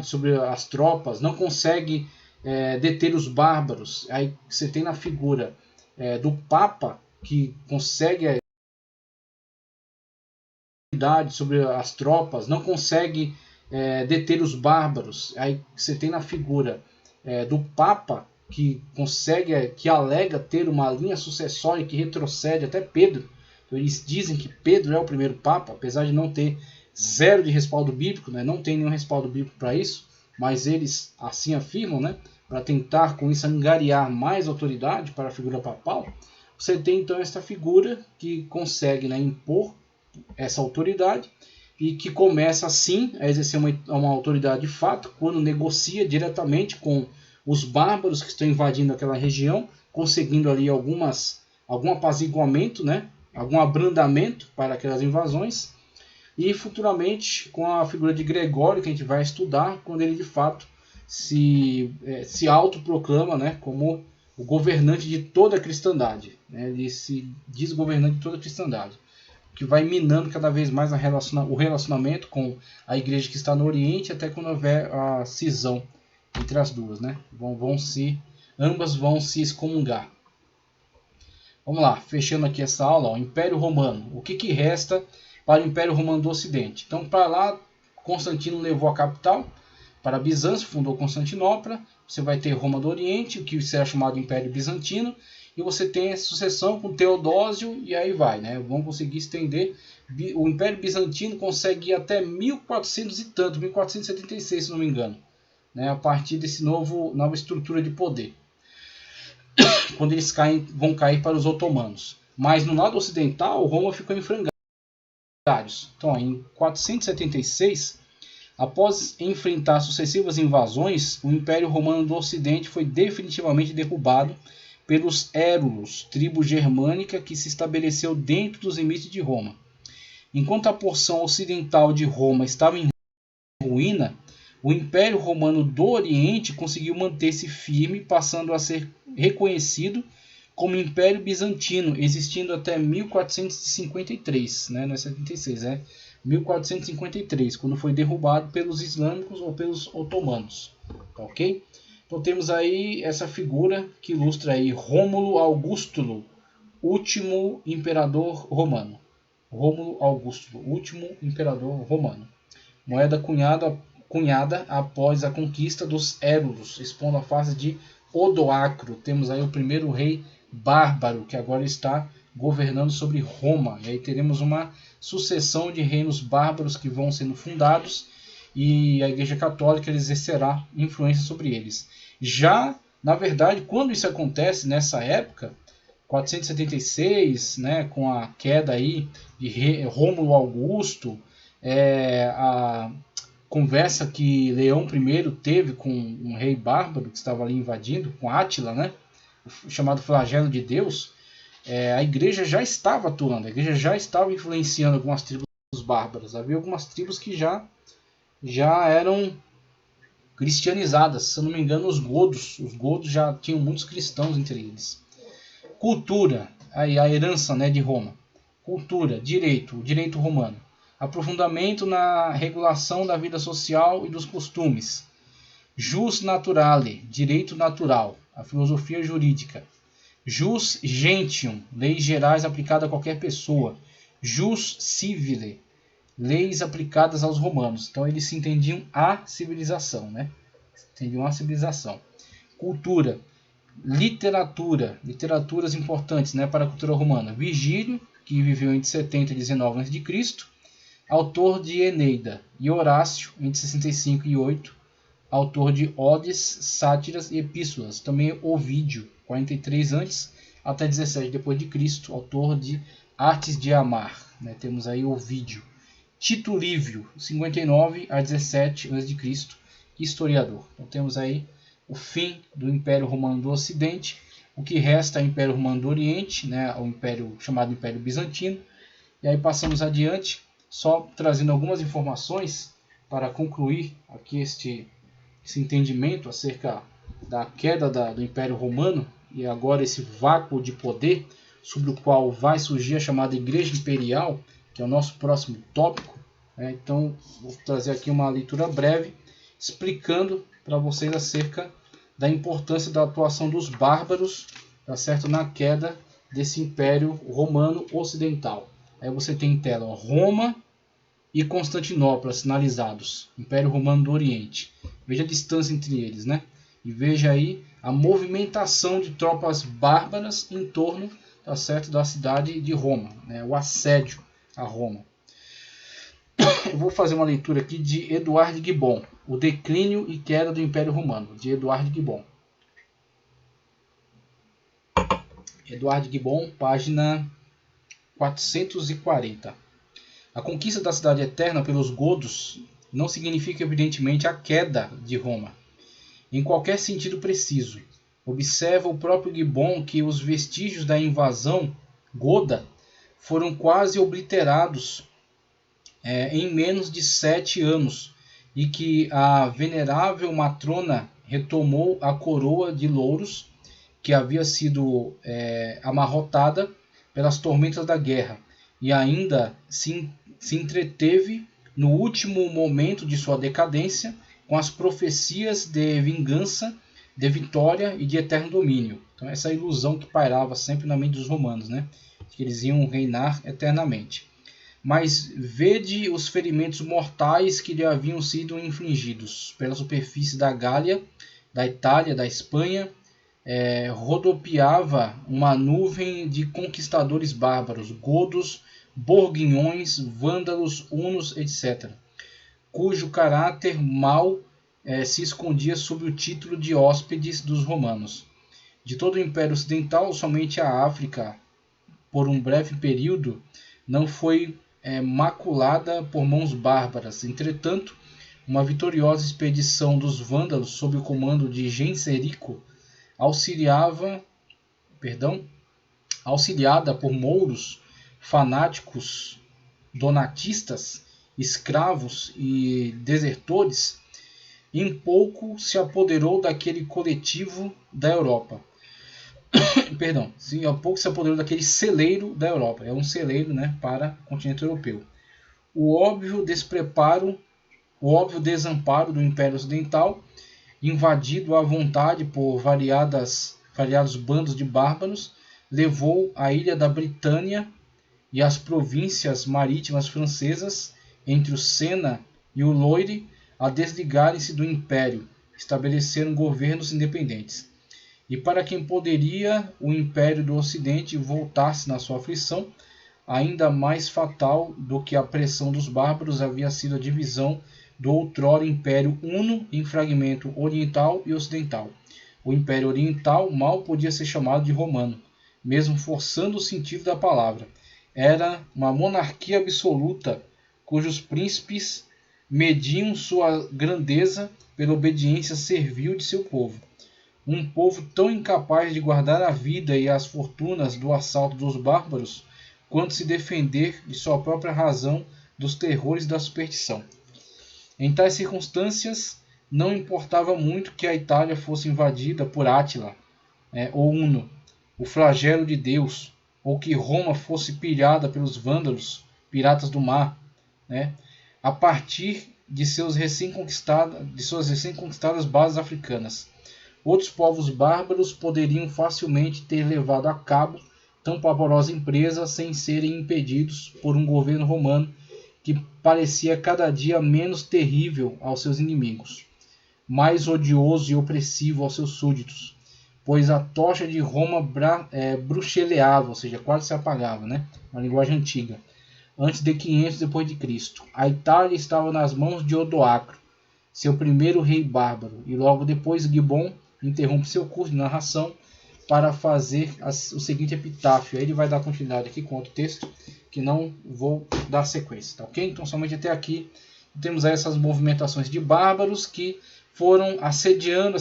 sobre as tropas, não consegue deter os bárbaros. Aí você tem na figura do Papa que consegue sobre as tropas, não consegue deter os bárbaros. Aí você tem na figura do Papa que consegue, que alega ter uma linha sucessória que retrocede até Pedro. Então, eles dizem que Pedro é o primeiro Papa, apesar de não ter zero de respaldo bíblico, né? Não tem nenhum respaldo bíblico para isso, mas eles assim afirmam, né? Para tentar com isso angariar mais autoridade para a figura papal. Você tem então esta figura que consegue, né, impor essa autoridade e que começa assim a exercer uma autoridade de fato quando negocia diretamente com os bárbaros que estão invadindo aquela região, conseguindo ali algum apaziguamento, né? Algum abrandamento para aquelas invasões, e futuramente com a figura de Gregório, que a gente vai estudar, quando ele de fato se autoproclama, né, como o governante de toda a cristandade, né? Ele se diz governante de toda a cristandade, que vai minando cada vez mais o relacionamento com a igreja que está no Oriente, até quando houver a cisão entre as duas, né? Ambas vão se excomungar. Vamos lá, fechando aqui essa aula, o Império Romano. O que resta para o Império Romano do Ocidente? Então, para lá, Constantino levou a capital para Bizâncio, fundou Constantinopla. Você vai ter Roma do Oriente, o que será chamado Império Bizantino, e você tem a sucessão com Teodósio, e aí vai, né? Vão conseguir estender. O Império Bizantino consegue ir até 1400 e tanto, 1476, se não me engano, né? A partir desse nova estrutura de poder, quando eles vão cair para os otomanos. Mas no lado ocidental, Roma ficou em frangalhos. Então, em 476, após enfrentar sucessivas invasões, o Império Romano do Ocidente foi definitivamente derrubado pelos Érulos, tribo germânica que se estabeleceu dentro dos limites de Roma. Enquanto a porção ocidental de Roma estava em ruína, o Império Romano do Oriente conseguiu manter-se firme, passando a ser reconhecido como Império Bizantino, existindo até 1453, né? Não é 76, é 1453, quando foi derrubado pelos islâmicos ou pelos otomanos. Ok? Então temos aí essa figura que ilustra aí Rômulo Augustulo, último imperador romano. Rômulo Augustulo, último imperador romano. Moeda cunhada após a conquista dos Érulos, expondo a face de Odoacro. Temos aí o primeiro rei bárbaro que agora está governando sobre Roma. E aí teremos uma sucessão de reinos bárbaros que vão sendo fundados, e a Igreja Católica exercerá influência sobre eles. Já, na verdade, quando isso acontece nessa época, 476, né, com a queda aí de Rômulo Augusto, a conversa que Leão I teve com um rei bárbaro que estava ali invadindo, com Átila, né, chamado Flagelo de Deus, a igreja já estava atuando, a igreja já estava influenciando algumas tribos bárbaras. Havia algumas tribos que já eram cristianizadas, se eu não me engano os godos já tinham muitos cristãos entre eles. Cultura, aí a herança, né, de Roma. Cultura, direito romano. Aprofundamento na regulação da vida social e dos costumes. Jus naturale, direito natural, a filosofia jurídica. Jus gentium, leis gerais aplicadas a qualquer pessoa. Jus civile, leis aplicadas aos romanos. Então eles se entendiam a civilização, né? Entendiam a civilização. Cultura, literaturas importantes, né, para a cultura romana. Virgílio, que viveu entre 70 e 19 a.C., autor de Eneida, e Horácio, entre 65 e 8, autor de Odes, Sátiras e Epístolas. Também Ovídio, 43 antes até 17 depois de Cristo, autor de Artes de Amar, né? Temos aí Ovídio. Tito Livio, 59 a 17 a.C., historiador. Então temos aí o fim do Império Romano do Ocidente. O que resta é o Império Romano do Oriente, né? O Império chamado Império Bizantino. E aí passamos adiante, só trazendo algumas informações para concluir aqui esse entendimento acerca da queda do Império Romano e agora esse vácuo de poder sobre o qual vai surgir a chamada Igreja Imperial, que é o nosso próximo tópico. Então, vou trazer aqui uma leitura breve explicando para vocês acerca da importância da atuação dos bárbaros, tá certo, na queda desse Império Romano Ocidental. Aí você tem em tela, ó, Roma e Constantinopla sinalizados, Império Romano do Oriente. Veja a distância entre eles, né? E veja aí a movimentação de tropas bárbaras em torno, tá certo, da cidade de Roma, né? O assédio a Roma. Eu vou fazer uma leitura aqui de Eduard Gibbon, O Declínio e Queda do Império Romano, de Eduard Gibbon. Eduard Gibbon, página 440. A conquista da cidade eterna pelos godos não significa evidentemente a queda de Roma, em qualquer sentido preciso. Observa o próprio Gibbon que os vestígios da invasão goda foram quase obliterados em menos de 7 anos, e que a venerável matrona retomou a coroa de louros que havia sido amarrotada pelas tormentas da guerra, e ainda se entreteve no último momento de sua decadência com as profecias de vingança, de vitória e de eterno domínio. Então essa ilusão que pairava sempre na mente dos romanos, né? Que eles iam reinar eternamente. Mas vede os ferimentos mortais que lhe haviam sido infligidos pela superfície da Gália, da Itália, da Espanha. Rodopiava uma nuvem de conquistadores bárbaros, godos, borguinhões, vândalos, hunos, etc., cujo caráter mau se escondia sob o título de hóspedes dos romanos. De todo o Império Ocidental, somente a África, por um breve período, não foi maculada por mãos bárbaras. Entretanto, uma vitoriosa expedição dos vândalos sob o comando de Genserico, auxiliada por mouros, fanáticos, donatistas, escravos e desertores, em pouco se apoderou daquele coletivo da Europa. Em pouco se apoderou daquele celeiro da Europa. É um celeiro, né, para o continente europeu. O óbvio desamparo do Império Ocidental, invadido à vontade por variados bandos de bárbaros, levou a ilha da Britânia e as províncias marítimas francesas entre o Sena e o Loire a desligarem-se do Império, estabeleceram governos independentes. E para quem poderia o Império do Ocidente voltar-se na sua aflição, ainda mais fatal do que a pressão dos bárbaros havia sido a divisão do outrora Império Uno em fragmento oriental e ocidental. O Império Oriental mal podia ser chamado de romano, mesmo forçando o sentido da palavra. Era uma monarquia absoluta, cujos príncipes mediam sua grandeza pela obediência servil de seu povo. Um povo tão incapaz de guardar a vida e as fortunas do assalto dos bárbaros, quanto se defender de sua própria razão dos terrores da superstição. Em tais circunstâncias, não importava muito que a Itália fosse invadida por Átila, ou Uno, o flagelo de Deus, ou que Roma fosse pilhada pelos vândalos, piratas do mar, né, a partir de suas recém-conquistadas bases africanas. Outros povos bárbaros poderiam facilmente ter levado a cabo tão pavorosa empresa sem serem impedidos por um governo romano que parecia cada dia menos terrível aos seus inimigos, mais odioso e opressivo aos seus súditos, pois a tocha de Roma bruxeleava, ou seja, quase se apagava, né? Uma linguagem antiga, antes de 500 depois de Cristo. A Itália estava nas mãos de Odoacro, seu primeiro rei bárbaro, e logo depois Gibbon interrompe seu curso de narração para fazer o seguinte epitáfio. Aí ele vai dar continuidade aqui com outro texto, que não vou dar sequência, tá ok? Então somente até aqui temos aí essas movimentações de bárbaros que foram assediando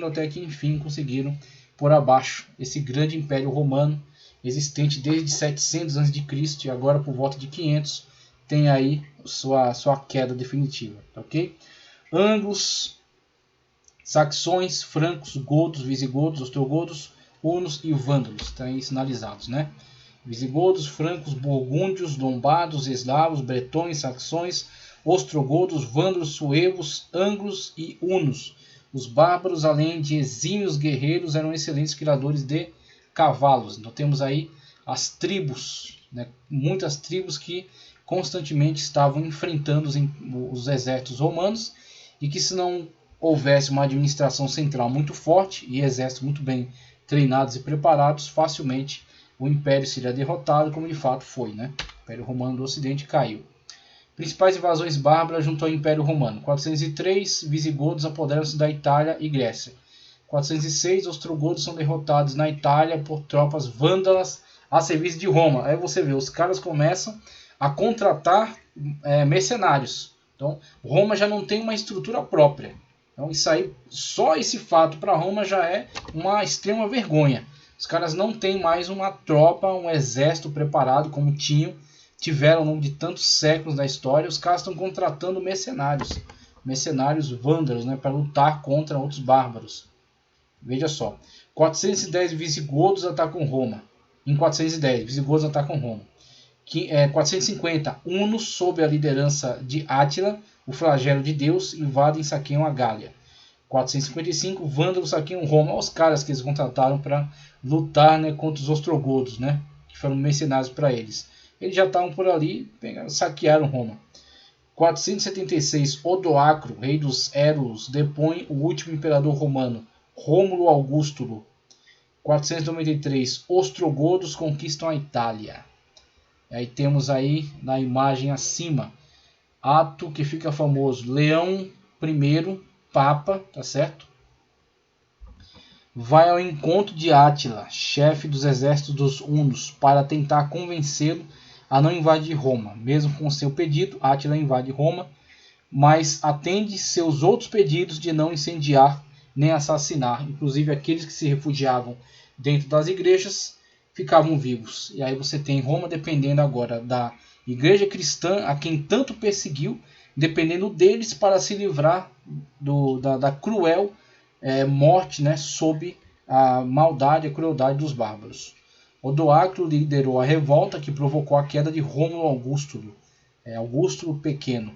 até que enfim conseguiram pôr abaixo esse grande império romano existente desde 700 a.C. e agora por volta de 500 tem aí sua queda definitiva, tá ok? Anglos, saxões, francos, godos, visigodos, ostrogodos, hunos e vândalos estão aí sinalizados, né? Visigodos, francos, burgúndios, lombardos, eslavos, bretões, saxões, ostrogodos, vândalos, suevos, anglos e hunos. Os bárbaros, além de exímios guerreiros, eram excelentes criadores de cavalos. Então temos aí as tribos, né? Muitas tribos que constantemente estavam enfrentando os exércitos romanos, e que, se não houvesse uma administração central muito forte e exércitos muito bem treinados e preparados, facilmente o Império seria derrotado, como de fato foi, né? O Império Romano do Ocidente caiu. Principais invasões bárbaras junto ao Império Romano. 403, visigodos apoderam-se da Itália e Grécia. 406, ostrogodos são derrotados na Itália por tropas vândalas a serviço de Roma. Aí você vê, os caras começam a contratar mercenários. Então, Roma já não tem uma estrutura própria. Então, isso aí, só esse fato para Roma já é uma extrema vergonha. Os caras não têm mais uma tropa, um exército preparado como tiveram ao longo de tantos séculos da história. Os caras estão contratando mercenários vândalos, né, para lutar contra outros bárbaros. Veja só, 410 visigodos atacam Roma. Em 410, visigodos atacam Roma. 450, hunos, sob a liderança de Átila, o flagelo de Deus, invadem e saqueiam a Gália. 455, vândalos saqueiam Roma. Olha os caras que eles contrataram para lutar, né, contra os ostrogodos, né, que foram mercenários para eles. Eles já estavam por ali, saquearam Roma. 476, Odoacro, rei dos Érulos, depõe o último imperador romano, Rômulo Augustulo. 493, ostrogodos conquistam a Itália. E aí temos aí na imagem acima, ato que fica famoso, Leão I, Papa, tá certo? Vai ao encontro de Átila, chefe dos exércitos dos hunos, para tentar convencê-lo a não invadir Roma. Mesmo com seu pedido, Átila invade Roma, mas atende seus outros pedidos de não incendiar nem assassinar. Inclusive aqueles que se refugiavam dentro das igrejas ficavam vivos. E aí você tem Roma dependendo agora da igreja cristã, a quem tanto perseguiu, dependendo deles para se livrar da cruel morte, né, sob a maldade e a crueldade dos bárbaros. Odoacro liderou a revolta que provocou a queda de Rômulo Augustulo, Augusto Pequeno.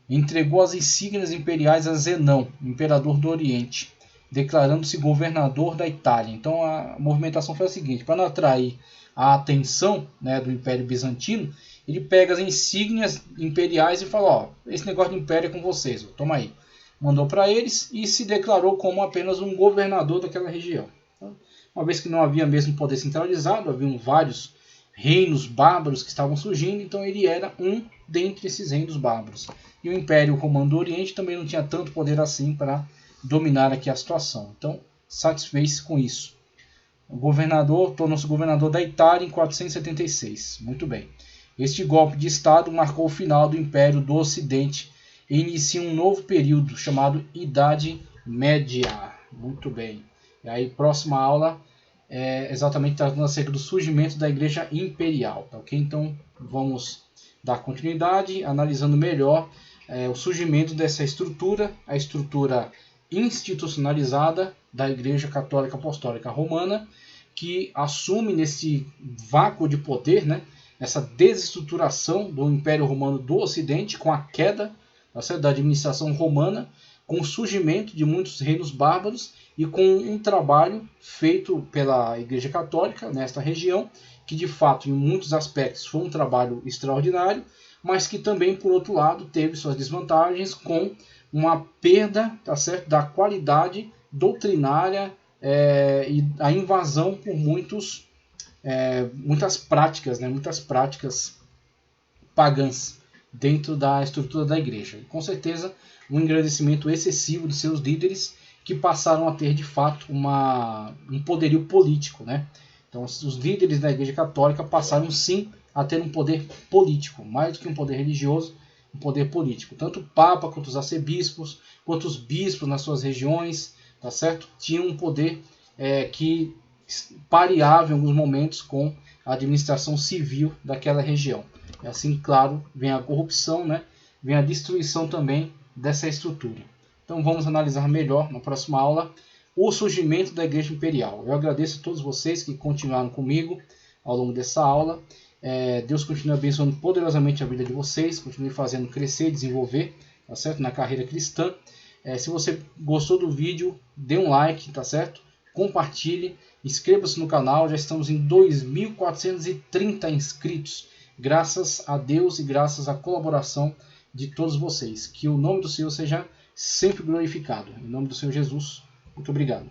Entregou as insígnias imperiais a Zenão, imperador do Oriente, declarando-se governador da Itália. Então a movimentação foi a seguinte: para não atrair a atenção, né, do Império Bizantino, ele pega as insígnias imperiais e fala: ó, esse negócio de império é com vocês, ó, toma aí. Mandou para eles e se declarou como apenas um governador daquela região. Então, uma vez que não havia mesmo poder centralizado, haviam vários reinos bárbaros que estavam surgindo, então ele era um dentre esses reinos bárbaros. E o Império Romano do Oriente também não tinha tanto poder assim para dominar aqui a situação. Então, satisfez-se com isso. O governador tornou-se governador da Itália em 476. Muito bem. Este golpe de Estado marcou o final do Império do Ocidente e inicia um novo período chamado Idade Média. Muito bem. E aí, próxima aula é exatamente tratando acerca do surgimento da Igreja Imperial. Tá, ok? Então, vamos dar continuidade, analisando melhor o surgimento dessa estrutura, a estrutura institucionalizada da Igreja Católica Apostólica Romana, que assume nesse vácuo de poder, né, essa desestruturação do Império Romano do Ocidente, com a queda da administração romana, com o surgimento de muitos reinos bárbaros e com um trabalho feito pela Igreja Católica nesta região, que de fato em muitos aspectos foi um trabalho extraordinário, mas que também, por outro lado, teve suas desvantagens com uma perda, tá certo, da qualidade doutrinária e a invasão por muitas práticas, né, muitas práticas pagãs dentro da estrutura da igreja. Com certeza, um engrandecimento excessivo de seus líderes, que passaram a ter de fato um poderio político, né? Então, os líderes da Igreja Católica passaram sim a ter um poder político, mais do que um poder religioso, um poder político. Tanto o Papa quanto os arcebispos, quanto os bispos nas suas regiões, tá certo? Tinham um poder que pareava em alguns momentos com a administração civil daquela região. E assim, claro, vem a corrupção, né? Vem a destruição também dessa estrutura. Então vamos analisar melhor na próxima aula o surgimento da Igreja Imperial. Eu agradeço a todos vocês que continuaram comigo ao longo dessa aula Deus continue abençoando poderosamente a vida de vocês, continue fazendo crescer e desenvolver, tá certo? Na carreira cristã. Se você gostou do vídeo, dê um like, tá certo? Compartilhe, inscreva-se no canal, já estamos em 2.430 inscritos, graças a Deus e graças à colaboração de todos vocês. Que o nome do Senhor seja sempre glorificado. Em nome do Senhor Jesus, muito obrigado.